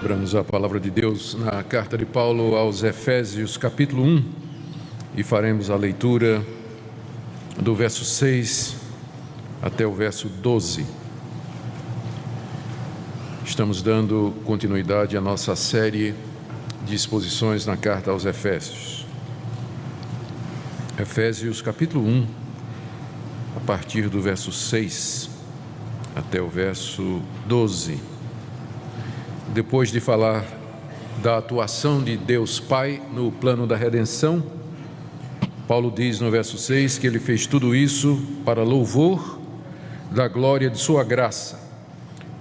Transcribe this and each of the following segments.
Abramos a palavra de Deus na carta de Paulo aos Efésios, capítulo 1, e faremos a leitura do verso 6 até o verso 12. Estamos dando continuidade à nossa série de exposições na carta aos Efésios. Efésios, capítulo 1, a partir do verso 6 até o verso 12. Depois de falar da atuação de Deus Pai no plano da redenção, Paulo diz no verso 6 que ele fez tudo isso para louvor da glória de sua graça,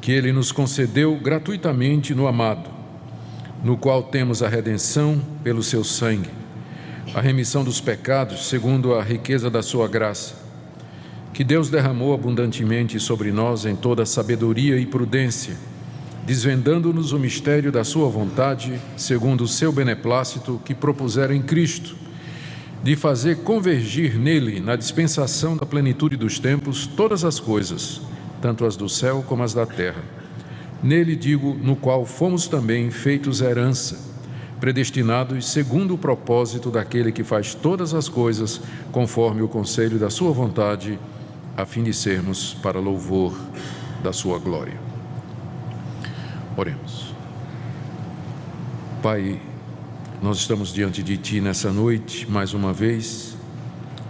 que ele nos concedeu gratuitamente no amado, no qual temos a redenção pelo seu sangue, a remissão dos pecados segundo a riqueza da sua graça, que Deus derramou abundantemente sobre nós em toda sabedoria e prudência, desvendando-nos o mistério da sua vontade, segundo o seu beneplácito que propusera em Cristo, de fazer convergir nele, na dispensação da plenitude dos tempos, todas as coisas, tanto as do céu como as da terra. Nele, digo, no qual fomos também feitos herança, predestinados segundo o propósito daquele que faz todas as coisas, conforme o conselho da sua vontade, a fim de sermos para louvor da sua glória. Oremos. Pai, nós estamos diante de Ti nessa noite, mais uma vez.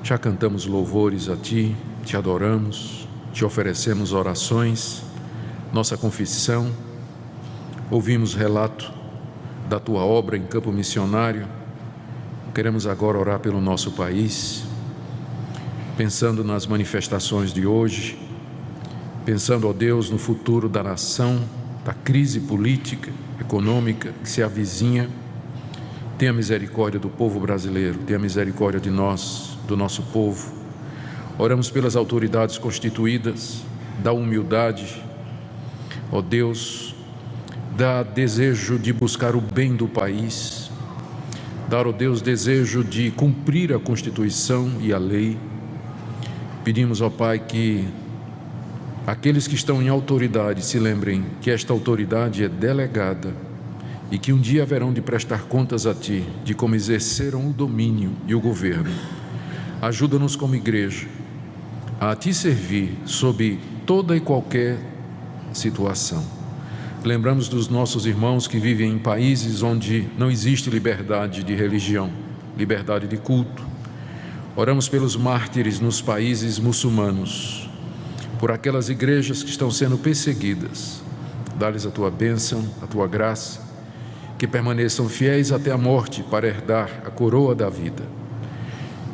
Já cantamos louvores a Ti, Te adoramos, Te oferecemos orações, nossa confissão. Ouvimos relato da Tua obra em campo missionário. Queremos agora orar pelo nosso país, pensando nas manifestações de hoje, pensando, ó Deus, no futuro da nação, da crise política, econômica que se avizinha. Tenha misericórdia do povo brasileiro, tenha misericórdia de nós, do nosso povo. Oramos pelas autoridades constituídas, da humildade, ó Deus, dá desejo de buscar o bem do país, dar, ó Deus, desejo de cumprir a Constituição e a lei. Pedimos, ó Pai, que aqueles que estão em autoridade se lembrem que esta autoridade é delegada e que um dia haverão de prestar contas a Ti de como exerceram o domínio e o governo. Ajuda-nos como igreja a Ti servir sob toda e qualquer situação. Lembramos dos nossos irmãos que vivem em países onde não existe liberdade de religião, liberdade de culto. Oramos pelos mártires nos países muçulmanos, por aquelas igrejas que estão sendo perseguidas. Dá-lhes a Tua bênção, a Tua graça, que permaneçam fiéis até a morte para herdar a coroa da vida.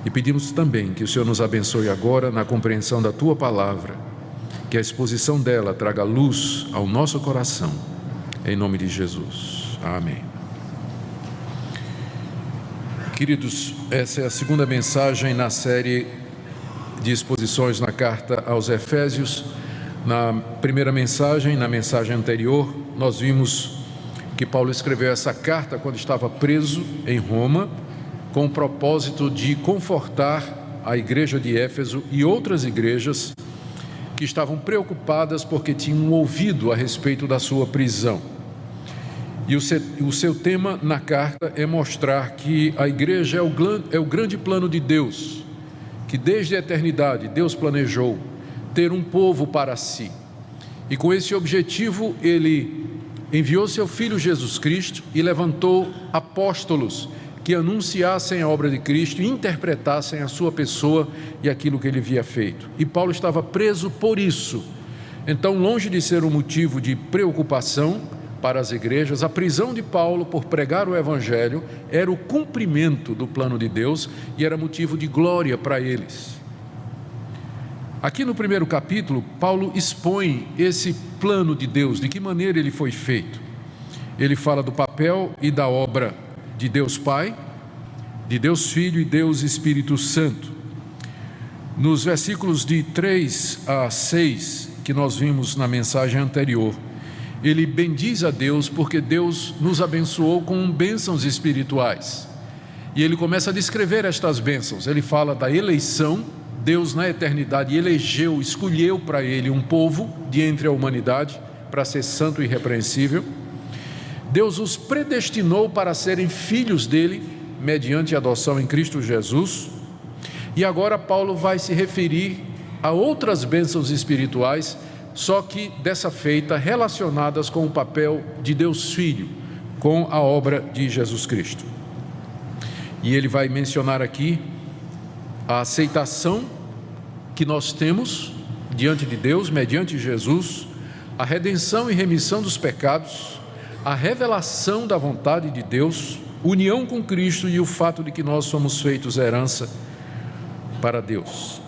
E pedimos também que o Senhor nos abençoe agora na compreensão da Tua palavra, que a exposição dela traga luz ao nosso coração, em nome de Jesus. Amém. Queridos, essa é a segunda mensagem na série de exposições na carta aos Efésios. Na primeira mensagem, na mensagem anterior, nós vimos que Paulo escreveu essa carta quando estava preso em Roma, com o propósito de confortar a igreja de Éfeso e outras igrejas que estavam preocupadas porque tinham ouvido a respeito da sua prisão. E o seu tema na carta é mostrar que a igreja é o grande plano de Deus, que desde a eternidade Deus planejou ter um povo para si. E com esse objetivo Ele enviou seu Filho Jesus Cristo e levantou apóstolos que anunciassem a obra de Cristo e interpretassem a sua pessoa e aquilo que Ele havia feito. E Paulo estava preso por isso. Então, longe de ser um motivo de preocupação para as igrejas, a prisão de Paulo por pregar o Evangelho era o cumprimento do plano de Deus e era motivo de glória para eles. Aqui no primeiro capítulo, Paulo expõe esse plano de Deus, de que maneira ele foi feito. Ele fala do papel e da obra de Deus Pai, de Deus Filho e Deus Espírito Santo. Nos versículos de 3 a 6, que nós vimos na mensagem anterior, ele bendiz a Deus porque Deus nos abençoou com bênçãos espirituais. E ele começa a descrever estas bênçãos. Ele fala da eleição. Deus na eternidade elegeu, escolheu para ele um povo de entre a humanidade para ser santo e irrepreensível. Deus os predestinou para serem filhos dele, mediante a adoção em Cristo Jesus. E agora Paulo vai se referir a outras bênçãos espirituais, só que dessa feita relacionadas com o papel de Deus Filho, com a obra de Jesus Cristo. E ele vai mencionar aqui a aceitação que nós temos diante de Deus, mediante Jesus, a redenção e remissão dos pecados, a revelação da vontade de Deus, união com Cristo e o fato de que nós somos feitos herança para Deus.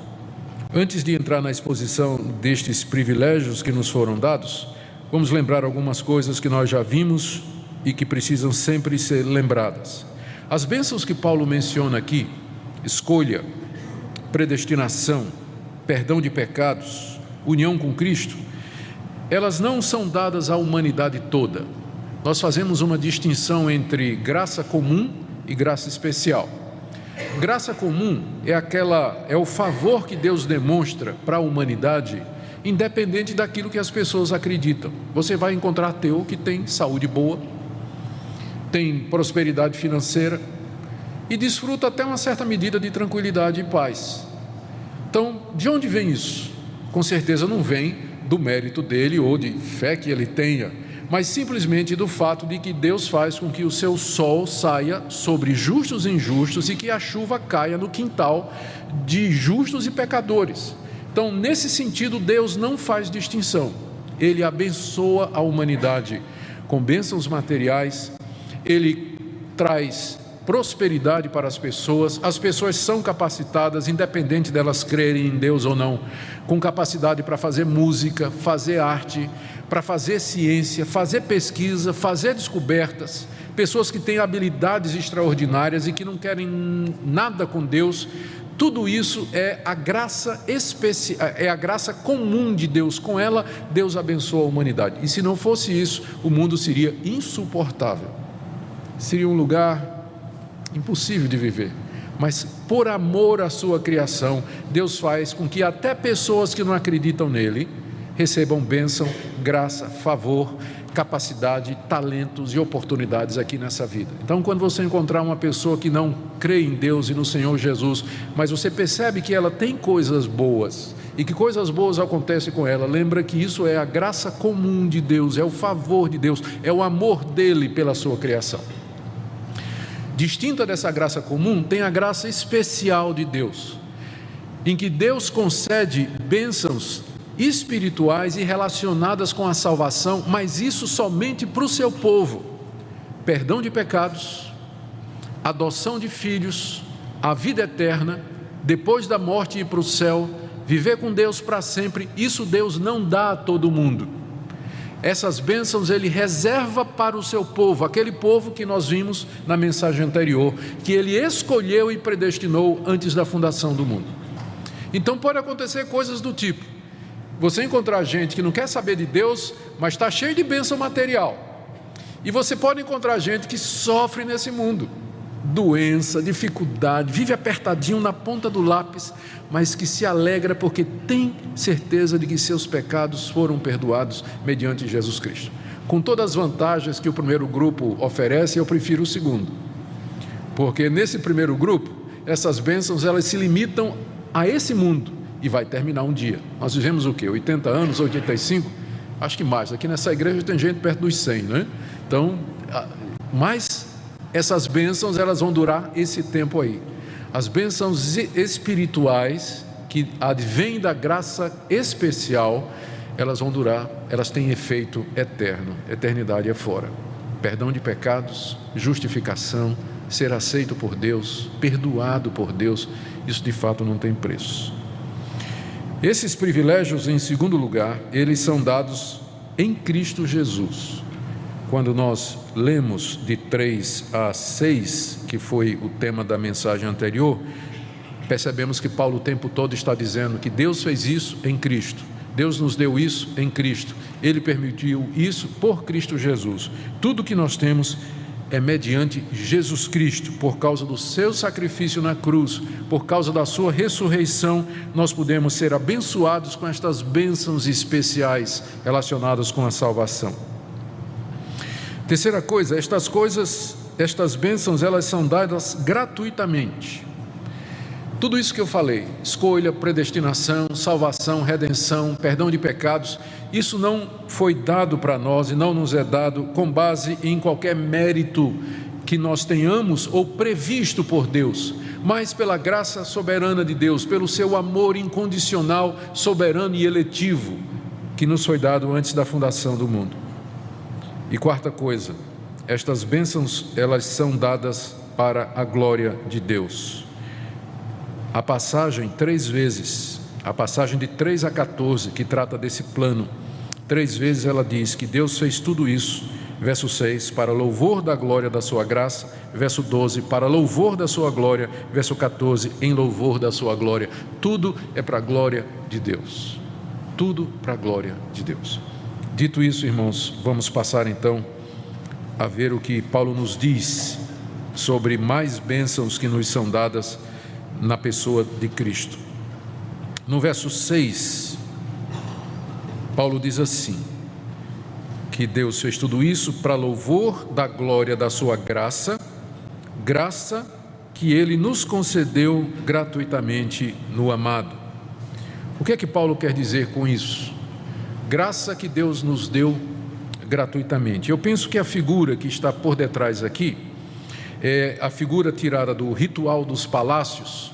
Antes de entrar na exposição destes privilégios que nos foram dados, vamos lembrar algumas coisas que nós já vimos e que precisam sempre ser lembradas. As bênçãos que Paulo menciona aqui, escolha, predestinação, perdão de pecados, união com Cristo, elas não são dadas à humanidade toda. Nós fazemos uma distinção entre graça comum e graça especial. Graça comum é o favor que Deus demonstra para a humanidade, independente daquilo que as pessoas acreditam. Você vai encontrar ateu que tem saúde boa, tem prosperidade financeira e desfruta até uma certa medida de tranquilidade e paz. Então, de onde vem isso? Com certeza não vem do mérito dele ou de fé que ele tenha, mas simplesmente do fato de que Deus faz com que o seu sol saia sobre justos e injustos e que a chuva caia no quintal de justos e pecadores. Então, nesse sentido, Deus não faz distinção. Ele abençoa a humanidade com bênçãos materiais, ele traz prosperidade para as pessoas são capacitadas, independente delas crerem em Deus ou não, com capacidade para fazer música, fazer arte, para fazer ciência, fazer pesquisa, fazer descobertas, pessoas que têm habilidades extraordinárias e que não querem nada com Deus. Tudo isso é a graça especial, é a graça comum de Deus. Com ela, Deus abençoa a humanidade. E se não fosse isso, o mundo seria insuportável. Seria um lugar impossível de viver. Mas por amor à sua criação, Deus faz com que até pessoas que não acreditam nele recebam bênção, graça, favor, capacidade, talentos e oportunidades aqui nessa vida. Então, quando você encontrar uma pessoa que não crê em Deus e no Senhor Jesus, mas você percebe que ela tem coisas boas e que coisas boas acontecem com ela, lembra que isso é a graça comum de Deus, é o favor de Deus, é o amor dele pela sua criação. Distinta dessa graça comum, tem a graça especial de Deus, em que Deus concede bênçãos espirituais e relacionadas com a salvação, mas isso somente para o seu povo: perdão de pecados, adoção de filhos, a vida eterna, depois da morte ir para o céu, viver com Deus para sempre. Isso Deus não dá a todo mundo. Essas bênçãos ele reserva para o seu povo, aquele povo que nós vimos na mensagem anterior, que ele escolheu e predestinou antes da fundação do mundo. Então pode acontecer coisas do tipo: você encontrar gente que não quer saber de Deus, mas está cheio de bênção material. E você pode encontrar gente que sofre nesse mundo, doença, dificuldade, vive apertadinho na ponta do lápis, mas que se alegra porque tem certeza de que seus pecados foram perdoados mediante Jesus Cristo. Com todas as vantagens que o primeiro grupo oferece, eu prefiro o segundo, porque nesse primeiro grupo, essas bênçãos elas se limitam a esse mundo e vai terminar um dia. Nós vivemos o quê? 80 anos, 85? Acho que mais. Aqui nessa igreja tem gente perto dos 100, né? Então, mas essas bênçãos elas vão durar esse tempo aí. As bênçãos espirituais que advêm da graça especial, elas vão durar, elas têm efeito eterno. Eternidade é fora. Perdão de pecados, justificação, ser aceito por Deus, perdoado por Deus, isso de fato não tem preço. Esses privilégios, em segundo lugar, eles são dados em Cristo Jesus. Quando nós lemos de 3 a 6, que foi o tema da mensagem anterior, percebemos que Paulo o tempo todo está dizendo que Deus fez isso em Cristo, Deus nos deu isso em Cristo, Ele permitiu isso por Cristo Jesus. Tudo que nós temos é mediante Jesus Cristo, por causa do seu sacrifício na cruz, por causa da sua ressurreição, nós podemos ser abençoados com estas bênçãos especiais relacionadas com a salvação. Terceira coisa, estas bênçãos, elas são dadas gratuitamente. Tudo isso que eu falei, escolha, predestinação, salvação, redenção, perdão de pecados, isso não foi dado para nós e não nos é dado com base em qualquer mérito que nós tenhamos ou previsto por Deus, mas pela graça soberana de Deus, pelo seu amor incondicional, soberano e eletivo, que nos foi dado antes da fundação do mundo. E quarta coisa, estas bênçãos, elas são dadas para a glória de Deus. A passagem 3 vezes, a passagem de 3 a 14, que trata desse plano, 3 vezes ela diz que Deus fez tudo isso. Verso 6, para louvor da glória da sua graça. Verso 12, para louvor da sua glória. Verso 14, em louvor da sua glória. Tudo é para a glória de Deus. Tudo para a glória de Deus. Dito isso, irmãos, vamos passar então a ver o que Paulo nos diz sobre mais bênçãos que nos são dadas na pessoa de Cristo. No verso 6, Paulo diz assim, que Deus fez tudo isso para louvor da glória da sua graça, graça que Ele nos concedeu gratuitamente no amado. O que é que Paulo quer dizer com isso? Graça que Deus nos deu gratuitamente. Eu penso que a figura que está por detrás aqui é a figura tirada do ritual dos palácios,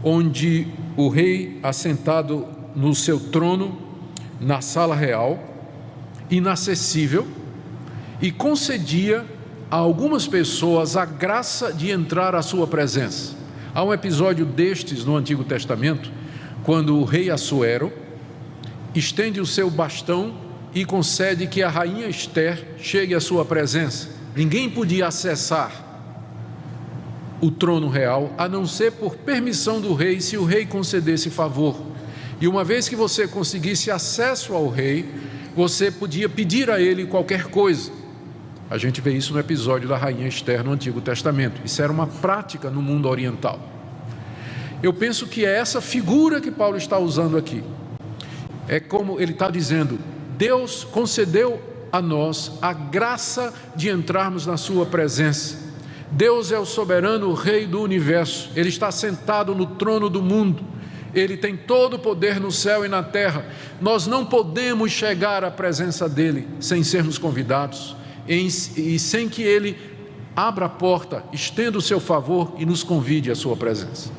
onde o rei, assentado no seu trono, na sala real, inacessível, e concedia a algumas pessoas a graça de entrar à sua presença. Há um episódio destes no Antigo Testamento, quando o rei Assuero estende o seu bastão e concede que a rainha Ester chegue à sua presença. Ninguém podia acessar o trono real, a não ser por permissão do rei, se o rei concedesse favor. E uma vez que você conseguisse acesso ao rei, você podia pedir a ele qualquer coisa. A gente vê isso no episódio da rainha Ester no Antigo Testamento. Isso era uma prática no mundo oriental. Eu penso que é essa figura que Paulo está usando aqui. É como ele está dizendo, Deus concedeu a nós a graça de entrarmos na sua presença. Deus é o soberano rei do universo, Ele está sentado no trono do mundo, Ele tem todo o poder no céu e na terra. Nós não podemos chegar à presença dEle sem sermos convidados e sem que Ele abra a porta, estenda o seu favor e nos convide à sua presença.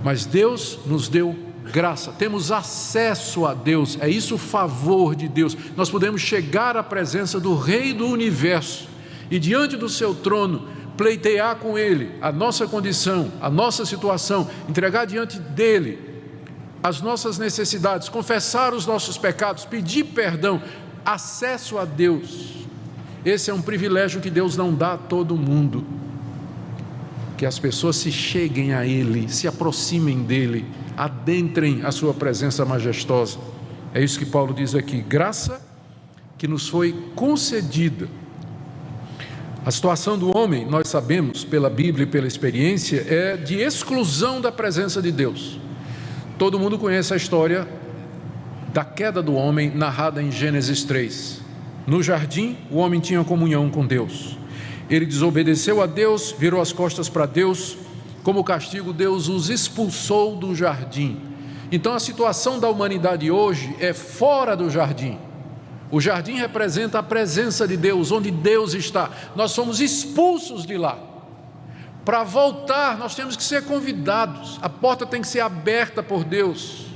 Mas Deus nos deu graça, temos acesso a Deus, é isso o favor de Deus. Nós podemos chegar à presença do Rei do Universo e diante do seu trono pleitear com Ele a nossa condição, a nossa situação, entregar diante dEle as nossas necessidades, confessar os nossos pecados, pedir perdão, acesso a Deus. Esse é um privilégio que Deus não dá a todo mundo, que as pessoas se cheguem a Ele, se aproximem dEle, adentrem a sua presença majestosa. É isso que Paulo diz aqui, graça que nos foi concedida. A situação do homem, nós sabemos pela Bíblia e pela experiência, é de exclusão da presença de Deus. Todo mundo conhece a história da queda do homem narrada em Gênesis 3. No jardim, o homem tinha comunhão com Deus. Ele desobedeceu a Deus, virou as costas para Deus. Como castigo, Deus os expulsou do jardim. Então a situação da humanidade hoje é fora do jardim. O jardim representa a presença de Deus, onde Deus está. Nós somos expulsos de lá. Para voltar, nós temos que ser convidados. A porta tem que ser aberta por Deus,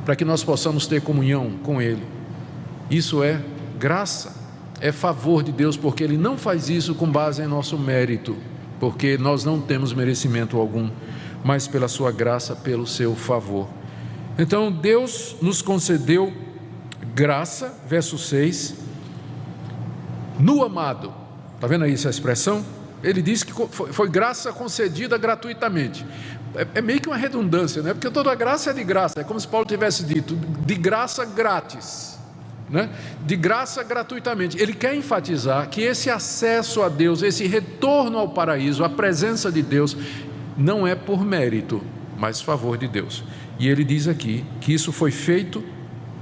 para que nós possamos ter comunhão com Ele. Isso é graça, é favor de Deus, porque Ele não faz isso com base em nosso mérito, porque nós não temos merecimento algum, mas pela sua graça, pelo seu favor. Então Deus nos concedeu graça, verso 6, no amado. Está vendo aí essa expressão? Ele diz que foi graça concedida gratuitamente. É meio que uma redundância, né? Porque toda graça é de graça. É como se Paulo tivesse dito, de graça grátis, né? De graça gratuitamente. Ele quer enfatizar que esse acesso a Deus, esse retorno ao paraíso, a presença de Deus, não é por mérito, mas favor de Deus. E ele diz aqui que isso foi feito,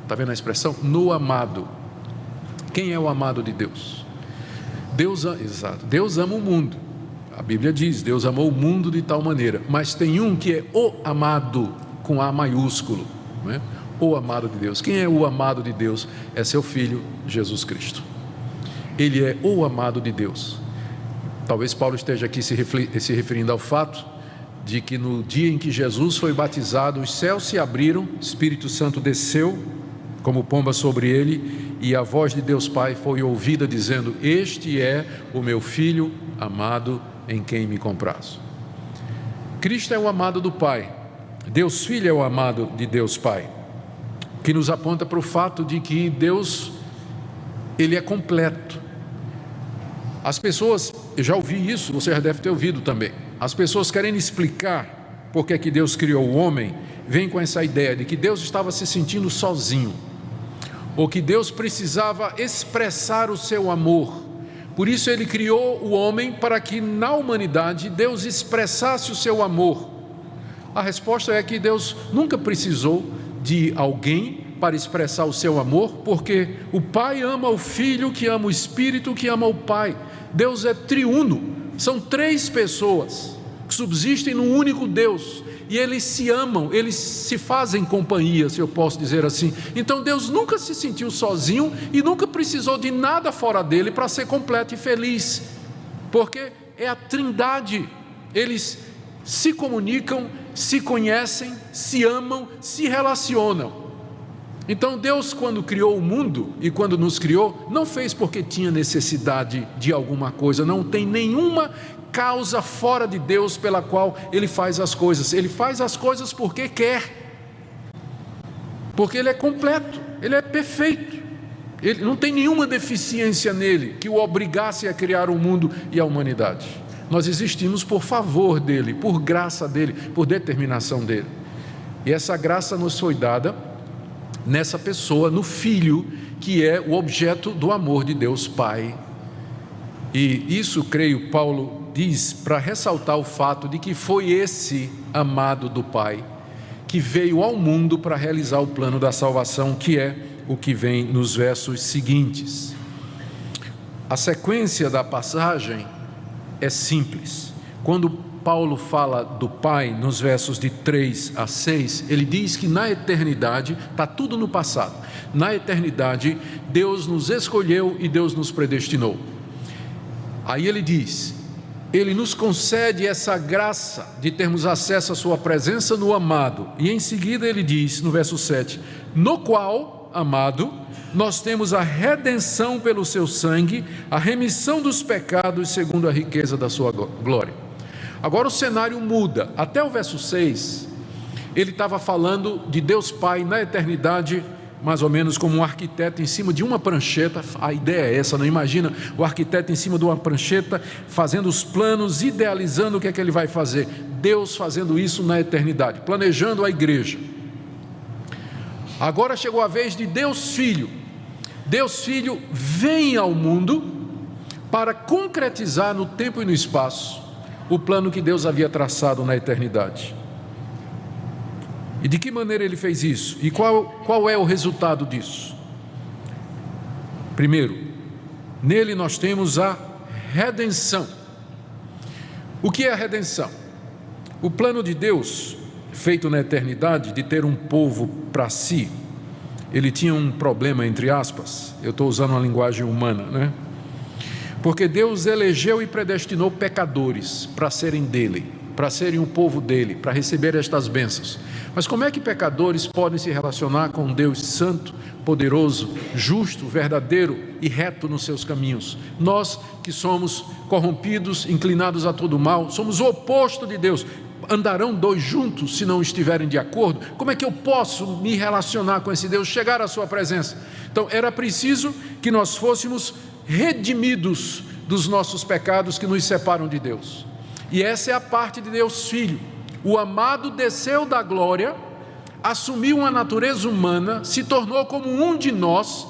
está vendo a expressão? No amado. Quem é o amado de Deus? Deus ama o mundo. A Bíblia diz, Deus amou o mundo de tal maneira, mas tem um que é o amado, com A maiúsculo, não é? O amado de Deus. Quem é o amado de Deus? É seu Filho, Jesus Cristo. Ele é o amado de Deus. Talvez Paulo esteja aqui se referindo ao fato de que no dia em que Jesus foi batizado, os céus se abriram, o Espírito Santo desceu como pomba sobre ele, e a voz de Deus Pai foi ouvida dizendo: este é o meu Filho amado, em quem me comprazo. Cristo é o amado do Pai, Deus Filho é o amado de Deus Pai, que nos aponta para o fato de que Deus, Ele é completo. As pessoas, eu já ouvi isso, você já deve ter ouvido também, as pessoas querendo explicar por que Deus criou o homem, vêm com essa ideia de que Deus estava se sentindo sozinho, ou que Deus precisava expressar o seu amor, por isso Ele criou o homem para que na humanidade Deus expressasse o seu amor. A resposta é que Deus nunca precisou de alguém para expressar o seu amor, porque o Pai ama o Filho, que ama o Espírito, que ama o Pai. Deus é triuno, são três pessoas que subsistem num único Deus, e eles se amam, eles se fazem companhia, se eu posso dizer assim. Então Deus nunca se sentiu sozinho e nunca precisou de nada fora dele para ser completo e feliz, porque é a Trindade, eles se comunicam, se conhecem, se amam, se relacionam. Então Deus, quando criou o mundo e quando nos criou, não fez porque tinha necessidade de alguma coisa, não tem nenhuma causa fora de Deus pela qual Ele faz as coisas. Ele faz as coisas porque quer, porque Ele é completo, Ele é perfeito, Ele não tem nenhuma deficiência nele que o obrigasse a criar o mundo e a humanidade. Nós existimos por favor dele, por graça dele, por determinação dele, e essa graça nos foi dada nessa pessoa, no Filho, que é o objeto do amor de Deus Pai. E isso, creio, Paulo diz para ressaltar o fato de que foi esse amado do Pai que veio ao mundo para realizar o plano da salvação, que é o que vem nos versos seguintes. A sequência da passagem é simples. Quando Paulo fala do Pai, nos versos de 3 a 6, ele diz que na eternidade, está tudo no passado, na eternidade Deus nos escolheu e Deus nos predestinou. Aí ele diz, Ele nos concede essa graça de termos acesso à sua presença no amado, e em seguida ele diz no verso 7, no qual, amado, nós temos a redenção pelo seu sangue, a remissão dos pecados segundo a riqueza da sua glória. Agora o cenário muda. Até o verso 6, ele estava falando de Deus Pai na eternidade, mais ou menos como um arquiteto em cima de uma prancheta. A ideia é essa, não imagina o arquiteto em cima de uma prancheta, fazendo os planos, idealizando o que é que ele vai fazer. Deus fazendo isso na eternidade, planejando a igreja. Agora chegou a vez de Deus Filho. Deus Filho vem ao mundo para concretizar no tempo e no espaço o plano que Deus havia traçado na eternidade. E de que maneira ele fez isso? E qual é o resultado disso? Primeiro, nele nós temos a redenção. O que é a redenção? O plano de Deus, feito na eternidade, de ter um povo para si, ele tinha um problema, entre aspas, eu estou usando uma linguagem humana, né? Porque Deus elegeu e predestinou pecadores para serem dele, para serem o povo dele, para receber estas bênçãos. Mas como é que pecadores podem se relacionar com um Deus santo, poderoso, justo, verdadeiro e reto nos seus caminhos? Nós que somos corrompidos, inclinados a todo mal, somos o oposto de Deus. Andarão dois juntos se não estiverem de acordo? Como é que eu posso me relacionar com esse Deus, chegar à sua presença? Então era preciso que nós fôssemos redimidos dos nossos pecados que nos separam de Deus. E essa é a parte de Deus Filho. O amado desceu da glória, assumiu uma natureza humana, se tornou como um de nós,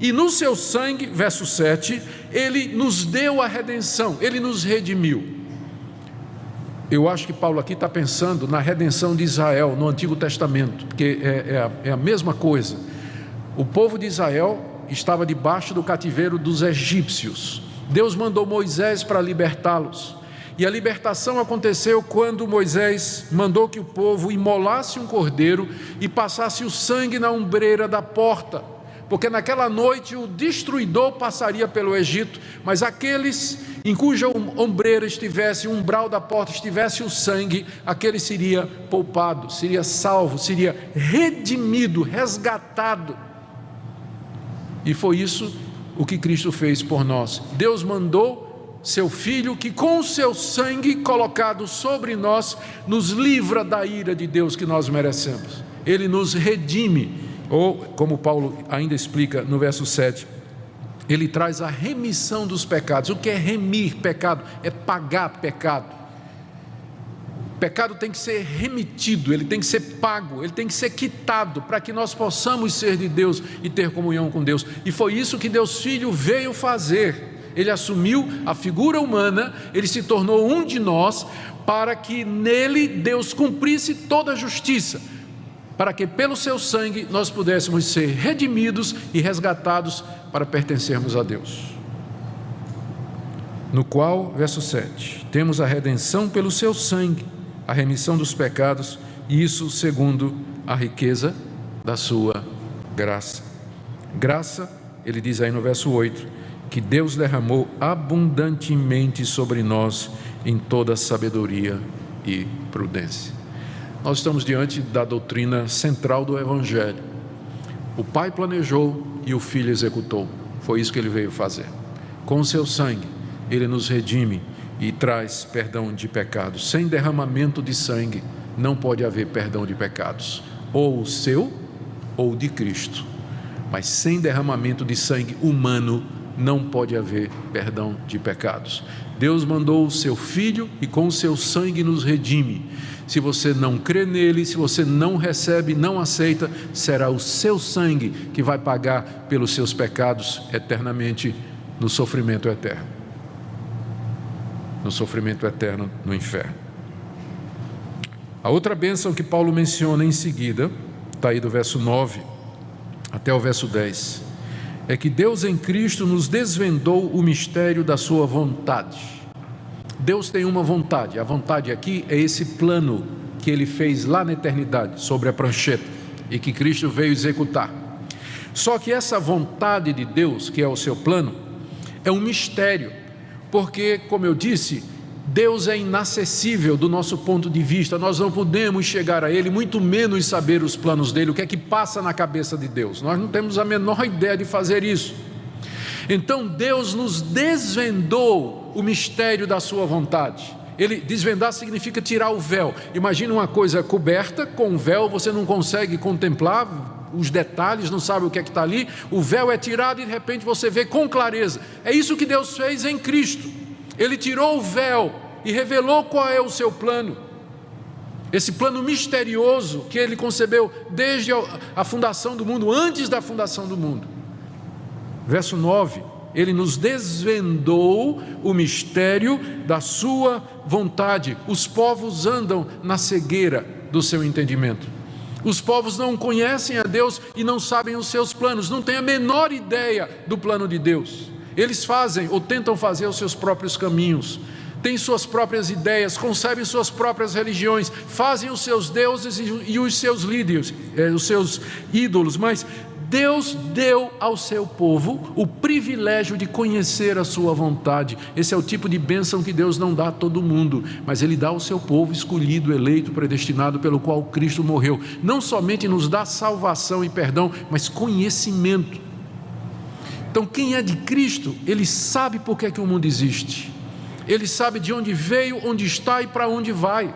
e no seu sangue, verso 7, ele nos deu a redenção, ele nos redimiu. Eu acho que Paulo aqui está pensando na redenção de Israel no Antigo Testamento, porque é a mesma coisa. O povo de Israel estava debaixo do cativeiro dos egípcios. Deus mandou Moisés para libertá-los. E a libertação aconteceu quando Moisés mandou que o povo imolasse um cordeiro e passasse o sangue na ombreira da porta, porque naquela noite o destruidor passaria pelo Egito, mas aqueles em cuja ombreira estivesse, o umbral da porta estivesse o sangue, aquele seria poupado, seria salvo, seria redimido, resgatado. E foi isso o que Cristo fez por nós. Deus mandou seu Filho, que com o seu sangue colocado sobre nós, nos livra da ira de Deus que nós merecemos. Ele nos redime, ou como Paulo ainda explica no verso 7, ele traz a remissão dos pecados. O que é remir pecado? É pagar pecado. Pecado tem que ser remitido, ele tem que ser pago, ele tem que ser quitado, para que nós possamos ser de Deus e ter comunhão com Deus. E foi isso que Deus Filho veio fazer. Ele assumiu a figura humana, ele se tornou um de nós, para que nele Deus cumprisse toda a justiça, para que pelo seu sangue nós pudéssemos ser redimidos e resgatados para pertencermos a Deus. No qual, verso 7, temos a redenção pelo seu sangue, a remissão dos pecados, e isso segundo a riqueza da sua graça. Graça, ele diz aí no verso 8, que Deus derramou abundantemente sobre nós em toda sabedoria e prudência. Nós estamos diante da doutrina central do Evangelho. O Pai planejou e o Filho executou. Foi isso que ele veio fazer. Com o seu sangue, ele nos redime e traz perdão de pecados. Sem derramamento de sangue, não pode haver perdão de pecados, ou o seu ou de Cristo. Mas sem derramamento de sangue humano, não pode haver perdão de pecados. Deus mandou o seu Filho e com o seu sangue nos redime. Se você não crê nele, se você não recebe, não aceita, será o seu sangue que vai pagar pelos seus pecados eternamente no sofrimento eterno. No sofrimento eterno no inferno. A outra bênção que Paulo menciona em seguida, está aí do verso 9 até o verso 10, é que Deus em Cristo nos desvendou o mistério da sua vontade. Deus tem uma vontade, a vontade aqui é esse plano que Ele fez lá na eternidade, sobre a prancheta, e que Cristo veio executar. Só que essa vontade de Deus, que é o seu plano, é um mistério, porque, como eu disse, Deus é inacessível do nosso ponto de vista, nós não podemos chegar a Ele, muito menos saber os planos dEle, o que é que passa na cabeça de Deus, nós não temos a menor ideia de fazer isso. Então Deus nos desvendou o mistério da sua vontade. Desvendar significa tirar o véu. Imagina uma coisa coberta com um véu, você não consegue contemplar os detalhes, não sabe o que é que está ali, o véu é tirado e de repente você vê com clareza. É isso que Deus fez em Cristo. Ele tirou o véu e revelou qual é o seu plano. Esse plano misterioso que Ele concebeu desde a fundação do mundo, antes da fundação do mundo. Verso 9, Ele nos desvendou o mistério da sua vontade. Os povos andam na cegueira do seu entendimento. Os povos não conhecem a Deus e não sabem os seus planos, não têm a menor ideia do plano de Deus. Eles fazem ou tentam fazer os seus próprios caminhos, têm suas próprias ideias, concebem suas próprias religiões, fazem os seus deuses e os seus líderes, os seus ídolos, mas Deus deu ao seu povo o privilégio de conhecer a sua vontade. Esse é o tipo de bênção que Deus não dá a todo mundo, mas Ele dá ao seu povo escolhido, eleito, predestinado, pelo qual Cristo morreu. Não somente nos dá salvação e perdão, mas conhecimento. Então quem é de Cristo, ele sabe por que é que o mundo existe, ele sabe de onde veio, onde está e para onde vai,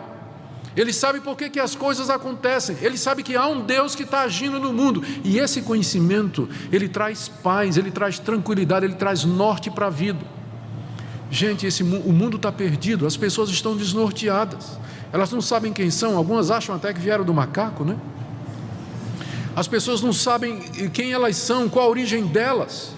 ele sabe por que as coisas acontecem, ele sabe que há um Deus que está agindo no mundo, e esse conhecimento, ele traz paz, ele traz tranquilidade, ele traz norte para a vida. Gente, o mundo está perdido, as pessoas estão desnorteadas, elas não sabem quem são, algumas acham até que vieram do macaco, né? As pessoas não sabem quem elas são, qual a origem delas.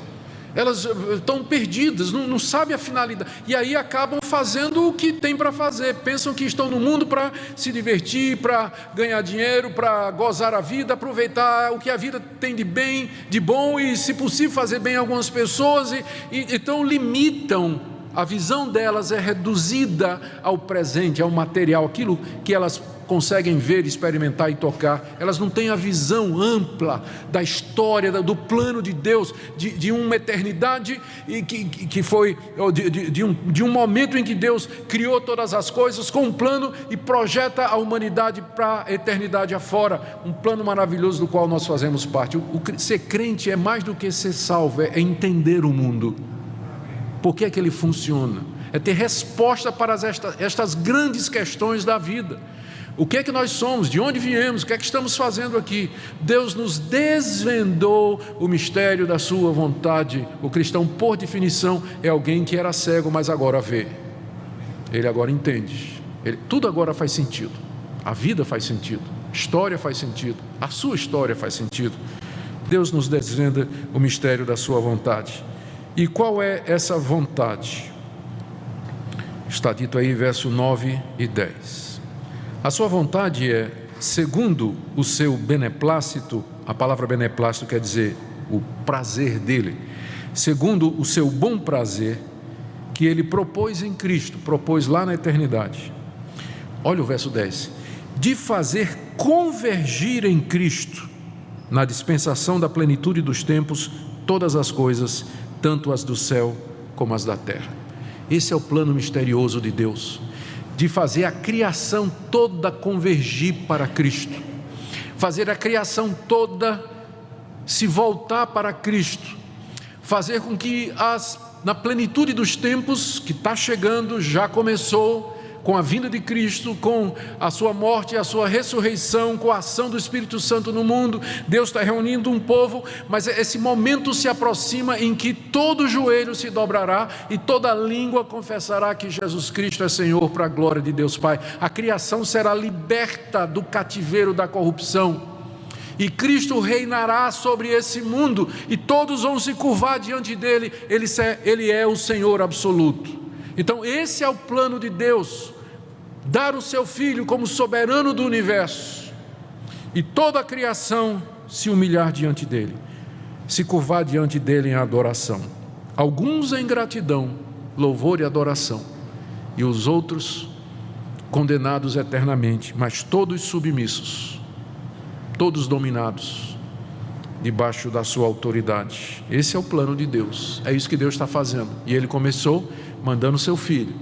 Elas estão perdidas, não sabem a finalidade, e aí acabam fazendo o que tem para fazer. Pensam que estão no mundo para se divertir, para ganhar dinheiro, para gozar a vida, aproveitar o que a vida tem de bem, de bom, e se possível fazer bem a algumas pessoas, então limitam. A visão delas é reduzida ao presente, ao material, aquilo que elas conseguem ver, experimentar e tocar. Elas não têm a visão ampla da história, do plano de Deus, de uma eternidade que foi de um momento em que Deus criou todas as coisas com um plano e projeta a humanidade para a eternidade afora, um plano maravilhoso do qual nós fazemos parte. Ser crente é mais do que ser salvo, é entender o mundo. Por que é que ele funciona? É ter resposta para estas grandes questões da vida. O que é que nós somos? De onde viemos? O que é que estamos fazendo aqui? Deus nos desvendou o mistério da sua vontade. O cristão, por definição, é alguém que era cego, mas agora vê. Ele agora entende. Tudo agora faz sentido. A vida faz sentido. A história faz sentido. A sua história faz sentido. Deus nos desvenda o mistério da sua vontade. E qual é essa vontade? Está dito aí, verso 9 e 10. A sua vontade é, segundo o seu beneplácito, a palavra beneplácito quer dizer o prazer dele, segundo o seu bom prazer, que ele propôs em Cristo, propôs lá na eternidade. Olha o verso 10. De fazer convergir em Cristo, na dispensação da plenitude dos tempos, todas as coisas, tanto as do céu como as da terra. Esse é o plano misterioso de Deus, de fazer a criação toda convergir para Cristo, fazer a criação toda se voltar para Cristo, fazer com que na plenitude dos tempos, que está chegando, já começou, com a vinda de Cristo, com a sua morte e a sua ressurreição, com a ação do Espírito Santo no mundo, Deus está reunindo um povo, mas esse momento se aproxima em que todo joelho se dobrará e toda língua confessará que Jesus Cristo é Senhor, para a glória de Deus Pai. A criação será liberta do cativeiro da corrupção e Cristo reinará sobre esse mundo e todos vão se curvar diante dele. Ele é o Senhor absoluto. Então esse é o plano de Deus, dar o seu Filho como soberano do universo e toda a criação se humilhar diante dele, se curvar diante dele em adoração, alguns em gratidão, louvor e adoração, e os outros condenados eternamente, mas todos submissos, todos dominados debaixo da sua autoridade. Esse é o plano de Deus, é isso que Deus está fazendo, e ele começou mandando seu Filho,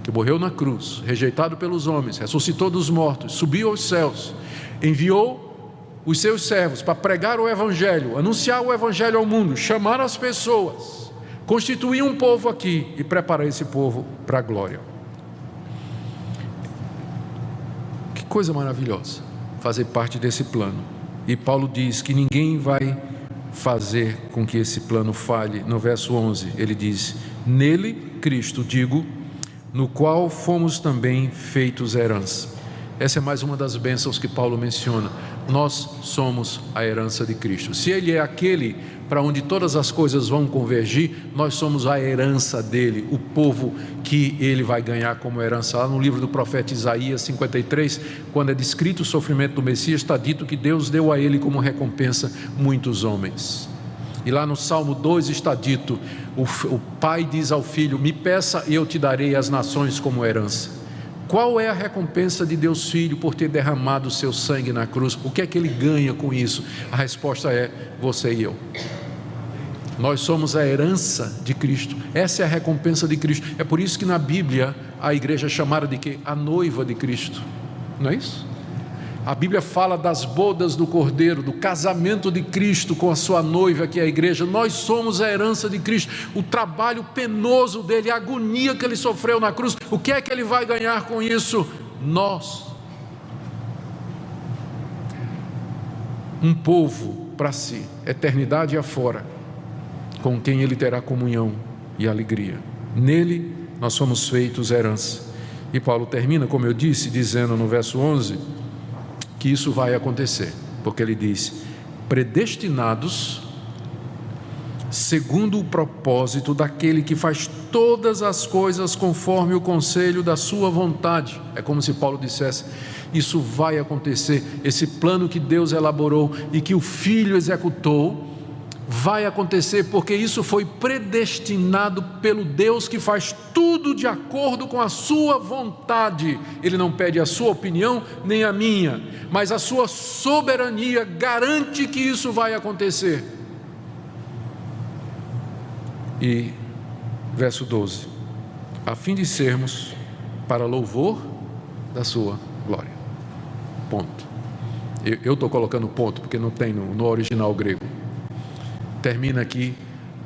que morreu na cruz, rejeitado pelos homens, ressuscitou dos mortos, subiu aos céus, enviou os seus servos para pregar o Evangelho, anunciar o Evangelho ao mundo, chamar as pessoas, constituir um povo aqui e preparar esse povo para a glória. Que coisa maravilhosa fazer parte desse plano. E Paulo diz que ninguém vai fazer com que esse plano falhe. No verso 11 ele diz: nele, Cristo, digo, no qual fomos também feitos herança. Essa é mais uma das bênçãos que Paulo menciona. Nós somos a herança de Cristo. Se Ele é aquele para onde todas as coisas vão convergir, nós somos a herança dele, o povo que Ele vai ganhar como herança. Lá no livro do profeta Isaías 53, quando é descrito o sofrimento do Messias, está dito que Deus deu a Ele como recompensa muitos homens. E lá no Salmo 2 está dito, o pai diz ao filho: me peça e eu te darei as nações como herança. Qual é a recompensa de Deus Filho por ter derramado o seu sangue na cruz? O que é que ele ganha com isso? A resposta é: você e eu. Nós somos a herança de Cristo. Essa é a recompensa de Cristo. É por isso que na Bíblia a igreja é chamada de quê? A noiva de Cristo. Não é isso? A Bíblia fala das bodas do Cordeiro, do casamento de Cristo com a sua noiva, que é a igreja. Nós somos a herança de Cristo. O trabalho penoso dele, a agonia que ele sofreu na cruz, o que é que ele vai ganhar com isso? Nós. Um povo para si, eternidade afora, com quem ele terá comunhão e alegria. Nele nós somos feitos herança. E Paulo termina, como eu disse, dizendo no verso 11, que isso vai acontecer, porque ele diz: predestinados segundo o propósito daquele que faz todas as coisas conforme o conselho da sua vontade. É como se Paulo dissesse: isso vai acontecer, esse plano que Deus elaborou e que o Filho executou, vai acontecer, porque isso foi predestinado pelo Deus que faz tudo de acordo com a sua vontade. Ele não pede a sua opinião nem a minha, mas a sua soberania garante que isso vai acontecer. E verso 12: a fim de sermos para louvor da sua glória. Ponto. Eu estou colocando ponto porque não tem no original grego. Termina aqui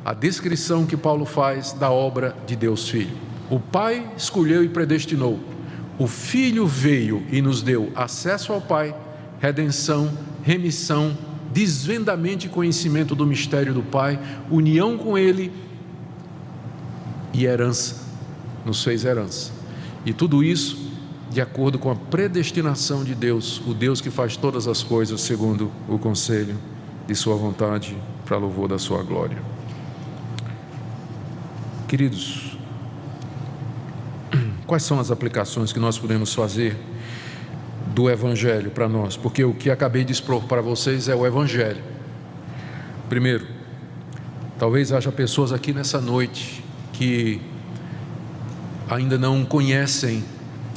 a descrição que Paulo faz da obra de Deus Filho. O Pai escolheu e predestinou, o Filho veio e nos deu acesso ao Pai, redenção, remissão, desvendamento e conhecimento do mistério do Pai, união com Ele e herança, nos fez herança. E tudo isso de acordo com a predestinação de Deus, o Deus que faz todas as coisas segundo o conselho de sua vontade, para louvor da sua glória. Queridos, quais são as aplicações que nós podemos fazer do Evangelho para nós? Porque o que acabei de expor para vocês é o Evangelho. Primeiro, talvez haja pessoas aqui nessa noite que ainda não conhecem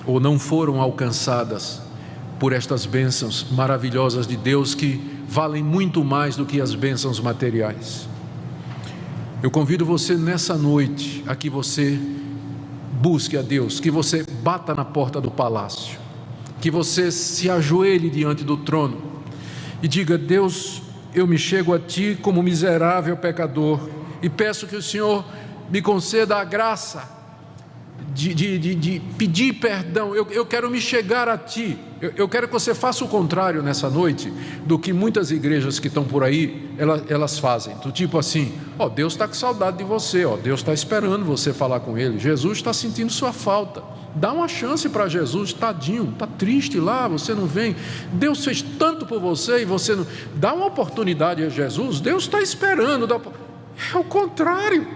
ou não foram alcançadas por estas bênçãos maravilhosas de Deus, que valem muito mais do que as bênçãos materiais. Eu convido você nessa noite a que você busque a Deus, que você bata na porta do palácio, que você se ajoelhe diante do trono e diga: Deus, eu me chego a Ti como miserável pecador e peço que o Senhor me conceda a graça de pedir perdão. Eu quero me chegar a Ti. Eu quero que você faça o contrário nessa noite do que muitas igrejas que estão por aí, elas fazem, do tipo assim: Deus está com saudade de você, Deus está esperando você falar com Ele, Jesus está sentindo sua falta, dá uma chance para Jesus, tadinho, está triste lá, você não vem, Deus fez tanto por você e você não, dá uma oportunidade a Jesus, Deus está esperando. É o contrário.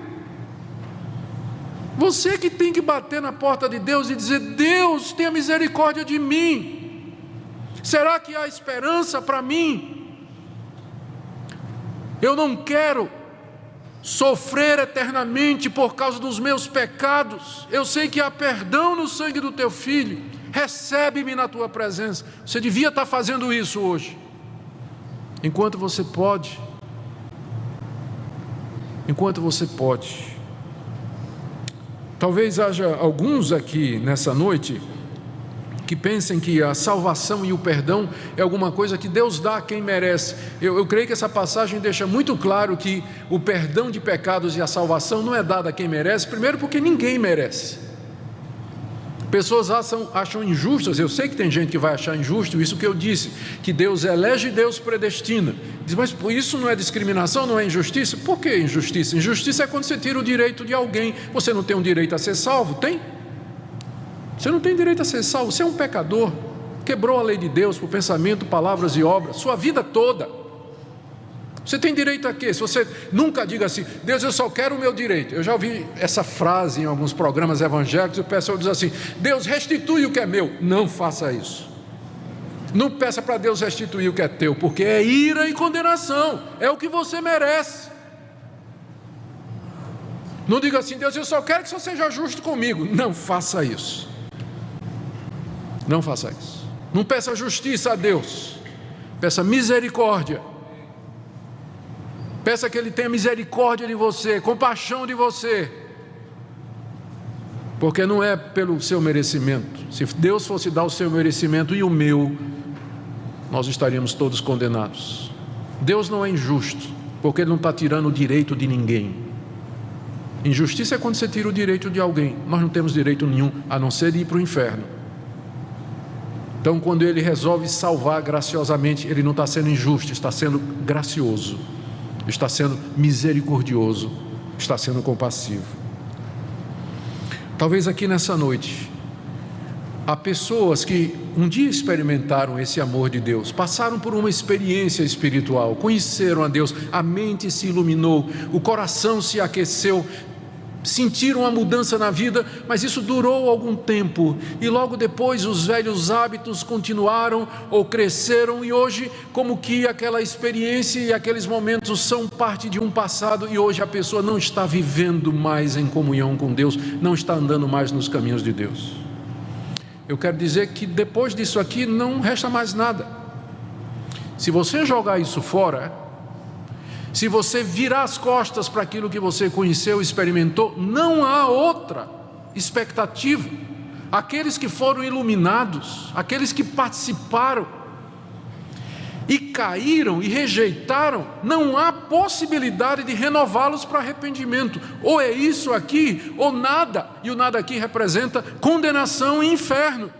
Você que tem que bater na porta de Deus e dizer: Deus, tenha misericórdia de mim. Será que há esperança para mim? Eu não quero sofrer eternamente por causa dos meus pecados. Eu sei que há perdão no sangue do Teu Filho. Recebe-me na Tua presença. Você devia estar fazendo isso hoje, enquanto você pode. Enquanto você pode. Talvez haja alguns aqui nessa noite que pensem que a salvação e o perdão é alguma coisa que Deus dá a quem merece. Eu creio que essa passagem deixa muito claro que o perdão de pecados e a salvação não é dada a quem merece. Primeiro, porque ninguém merece. Pessoas acham injustas. Eu sei que tem gente que vai achar injusto isso que eu disse, que Deus elege e Deus predestina. Diz: mas isso não é discriminação, não é injustiça? Por que injustiça? Injustiça é quando você tira o direito de alguém. Você não tem um direito a ser salvo? Tem? Você não tem direito a ser salvo. Você é um pecador, quebrou a lei de Deus por pensamento, palavras e obras, sua vida toda. Você tem direito a quê? Se você nunca diga assim: Deus, eu só quero o meu direito. Eu já ouvi essa frase em alguns programas evangélicos, o pessoal diz assim: Deus, restitui o que é meu. Não faça isso. Não peça para Deus restituir o que é teu, porque é ira e condenação, é o que você merece. Não diga assim: Deus, eu só quero que você seja justo comigo. Não faça isso. Não faça isso. Não peça justiça a Deus, peça misericórdia. Peça que Ele tenha misericórdia de você, compaixão de você, porque não é pelo seu merecimento. Se Deus fosse dar o seu merecimento e o meu, nós estaríamos todos condenados. Deus não é injusto, porque Ele não está tirando o direito de ninguém. Injustiça é quando você tira o direito de alguém. Nós não temos direito nenhum, a não ser de ir para o inferno. Então, quando Ele resolve salvar graciosamente, Ele não está sendo injusto, está sendo gracioso, está sendo misericordioso, está sendo compassivo. Talvez aqui nessa noite Há pessoas que um dia experimentaram esse amor de Deus, passaram por uma experiência espiritual, conheceram a Deus, a mente se iluminou, o coração se aqueceu, sentiram uma mudança na vida, mas isso durou algum tempo, e logo depois os velhos hábitos continuaram ou cresceram, e hoje como que aquela experiência e aqueles momentos são parte de um passado, e hoje a pessoa não está vivendo mais em comunhão com Deus, não está andando mais nos caminhos de Deus. Eu quero dizer que depois disso aqui não resta mais nada. Se você jogar isso fora, se você virar as costas para aquilo que você conheceu, experimentou, não há outra expectativa. Aqueles que foram iluminados, aqueles que participaram e caíram e rejeitaram, não há possibilidade de renová-los para arrependimento. Ou é isso aqui, ou nada, e o nada aqui representa condenação e inferno.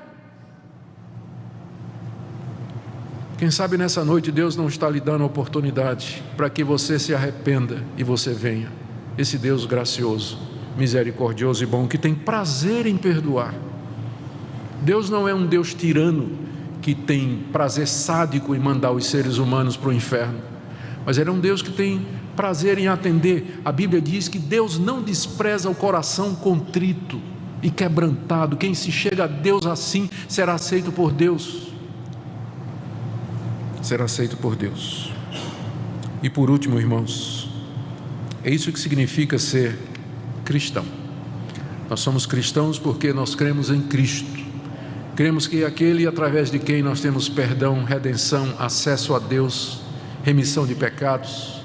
Quem sabe nessa noite Deus não está lhe dando a oportunidade para que você se arrependa e você venha. Esse Deus gracioso, misericordioso e bom, que tem prazer em perdoar. Deus não é um Deus tirano, que tem prazer sádico em mandar os seres humanos para o inferno, mas Ele é um Deus que tem prazer em atender. A Bíblia diz que Deus não despreza o coração contrito e quebrantado. Quem se chega a Deus assim será aceito por Deus. Será aceito por Deus. E por último, irmãos, é isso que significa ser cristão. Nós somos cristãos porque nós cremos em Cristo. Cremos que aquele através de quem nós temos perdão, redenção, acesso a Deus, remissão de pecados.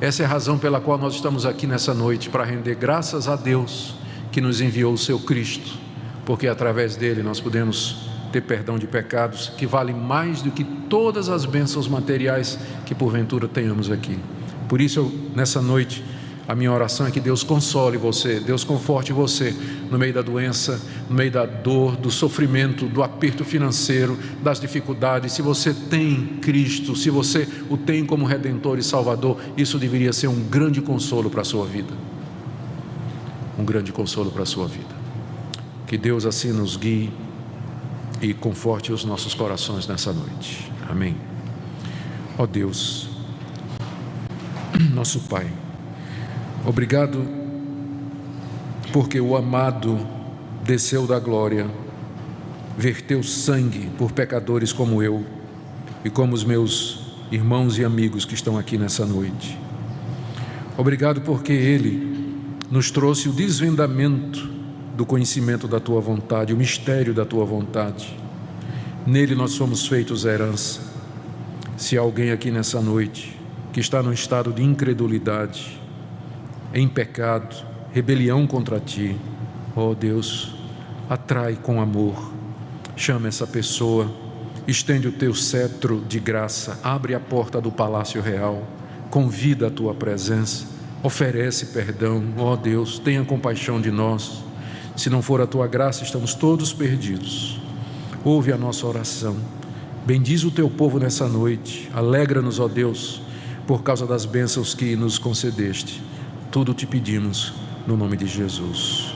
Essa é a razão pela qual nós estamos aqui nessa noite, para render graças a Deus que nos enviou o seu Cristo, porque através dele nós podemos ter perdão de pecados, que vale mais do que todas as bênçãos materiais que porventura tenhamos aqui. Por isso, nessa noite, a minha oração é que Deus console você, Deus conforte você no meio da doença, no meio da dor, do sofrimento, do aperto financeiro, das dificuldades. Se você tem Cristo, se você o tem como Redentor e Salvador, isso deveria ser um grande consolo para a sua vida. Um grande consolo para a sua vida. Que Deus assim nos guie e conforte os nossos corações nessa noite. Amém. Ó Deus, nosso Pai, obrigado porque o amado desceu da glória, verteu sangue por pecadores como eu e como os meus irmãos e amigos que estão aqui nessa noite. Obrigado porque Ele nos trouxe o desvendamento do conhecimento da Tua vontade, o mistério da Tua vontade. Nele nós somos feitos herança. Se há alguém aqui nessa noite que está num estado de incredulidade, em pecado, rebelião contra Ti, ó Deus, atrai com amor, chama essa pessoa, estende o Teu cetro de graça, abre a porta do palácio real, convida a Tua presença, oferece perdão, ó Deus, tenha compaixão de nós. Se não for a Tua graça, estamos todos perdidos. Ouve a nossa oração, bendiz o Teu povo nessa noite, alegra-nos, ó Deus, por causa das bênçãos que nos concedeste. Tudo te pedimos no nome de Jesus.